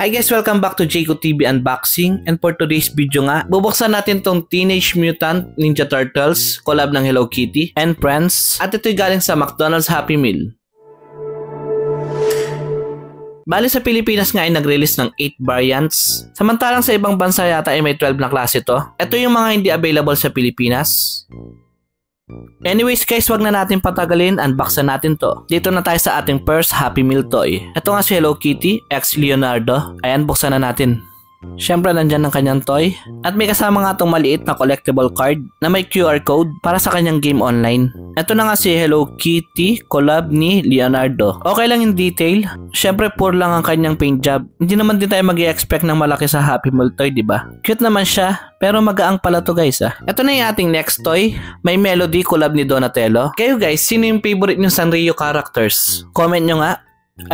Hi guys, welcome back to Jaco TV Unboxing, and for today's video nga, bubuksan natin tong Teenage Mutant Ninja Turtles collab ng Hello Kitty and Friends, at ito'y galing sa McDonald's Happy Meal. Bali sa Pilipinas nga ay nag-release ng 8 variants, samantalang sa ibang bansa yata ay may 12 na klase to. Ito yung mga hindi available sa Pilipinas. Anyways guys, wag na natin patagalin, unboxan natin to. Dito na tayo sa ating first Happy Meal toy. Ito nga si Hello Kitty x Leonardo. Ayan, buksan na natin. Siyempre nandyan ang kanyang toy. At may kasama nga itong maliit na collectible card na may QR code para sa kanyang game online. Ito na nga si Hello Kitty collab ni Leonardo. Okay lang in detail. Siyempre poor lang ang kanyang paint job. Hindi naman din tayo mag-i-expect ng malaki sa Happy Meal toy, diba? Cute naman siya, pero magaang pala to guys ah. Ito na yung ating next toy. May Melody collab ni Donatello. Kayo guys, sino yung favorite nyo Sanrio characters? Comment nyo nga.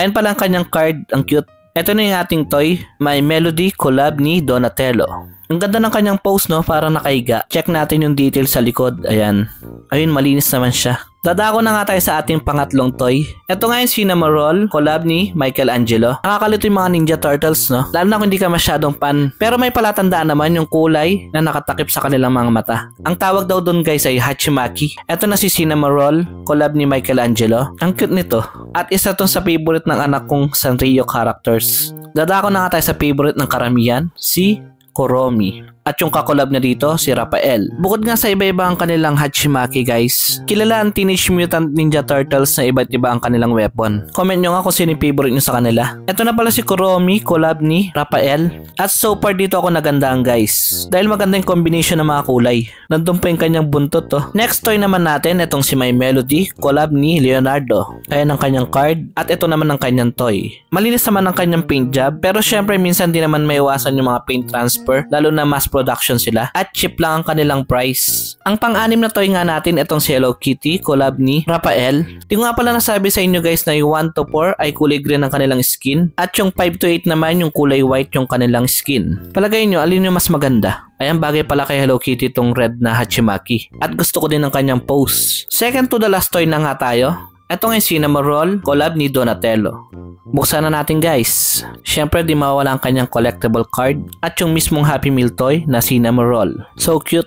Ayan pala ang kanyang card, ang cute. Ito na yung ating toy, may Melody collab ni Donatello. Ang ganda ng kanyang pose no, parang nakahiga. Check natin yung details sa likod, ayan. Ayun, malinis naman siya. Dadako na nga tayo sa ating pangatlong toy. Ito nga yung Cinnamon Roll collab ni Michelangelo. Nakakalito yung mga Ninja Turtles no, lalo na kung hindi ka masyadong fan. Pero may palatandaan naman yung kulay na nakatakip sa kanilang mga mata. Ang tawag daw dun guys ay Hachimaki. Ito na si Cinnamon Roll collab ni Michelangelo. Ang cute nito. At isa tong sa favorite ng anak kong Sanrio characters. Dadako na nga tayo sa favorite ng karamihan, si Kuromi. At yung kakolab na dito, si Raphael. Bukod nga sa iba-iba ang kanilang Hachimaki guys, kilala ang Teenage Mutant Ninja Turtles na iba't iba ang kanilang weapon. Comment nyo nga kung sino yung favorite nyo sa kanila. Ito na pala si Kuromi, collab ni Raphael. At so far dito ako nagandaan guys, dahil maganda yung combination ng mga kulay. Nandun pa yung kanyang buntot to. Next toy naman natin, itong si My Melody, collab ni Leonardo. Ayan ang kanyang card, at ito naman ang kanyang toy. Malinis naman ang kanyang paint job, pero syempre minsan di naman maiwasan yung mga paint transfer, lalo na mass production sila, at cheap lang ang kanilang price. Ang pang-anim na toy nga natin, itong si Hello Kitty collab ni Raphael. Di ko nga pala nasabi sa inyo guys na yung 1 to 4 ay kulay green ang kanilang skin, at yung 5 to 8 naman yung kulay white yung kanilang skin. Palagay nyo, alin yung mas maganda? Ayan, bagay pala kay Hello Kitty itong red na Hachimaki, at gusto ko din ang kanyang pose. Second to the last toy na nga tayo. Ito nga yung Cinnamon Roll collab ni Donatello. Buksan na natin guys. Siyempre di mawala ang kanyang collectible card at yung mismong Happy Meal toy na Cinnamon Roll. So cute.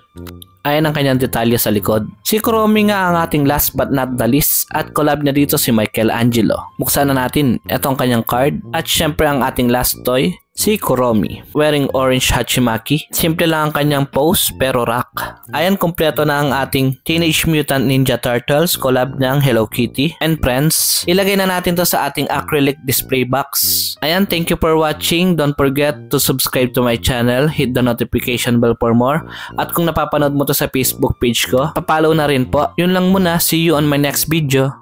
Ayan ang kanyang detalye sa likod. Si Kuromi nga ang ating last but not the least, at collab na dito si Michelangelo. Buksan na natin. Ito ang kanyang card, at syempre ang ating last toy, si Kuromi, wearing orange Hachimaki. Simple lang ang kanyang pose pero rock. Ayan, kompleto na ang ating Teenage Mutant Ninja Turtles collab ng Hello Kitty and Friends. Ilagay na natin to sa ating acrylic display box. Ayan, thank you for watching. Don't forget to subscribe to my channel. Hit the notification bell for more. At kung napapanood mo to sa Facebook page ko, papollow na rin po. Yun lang muna. See you on my next video.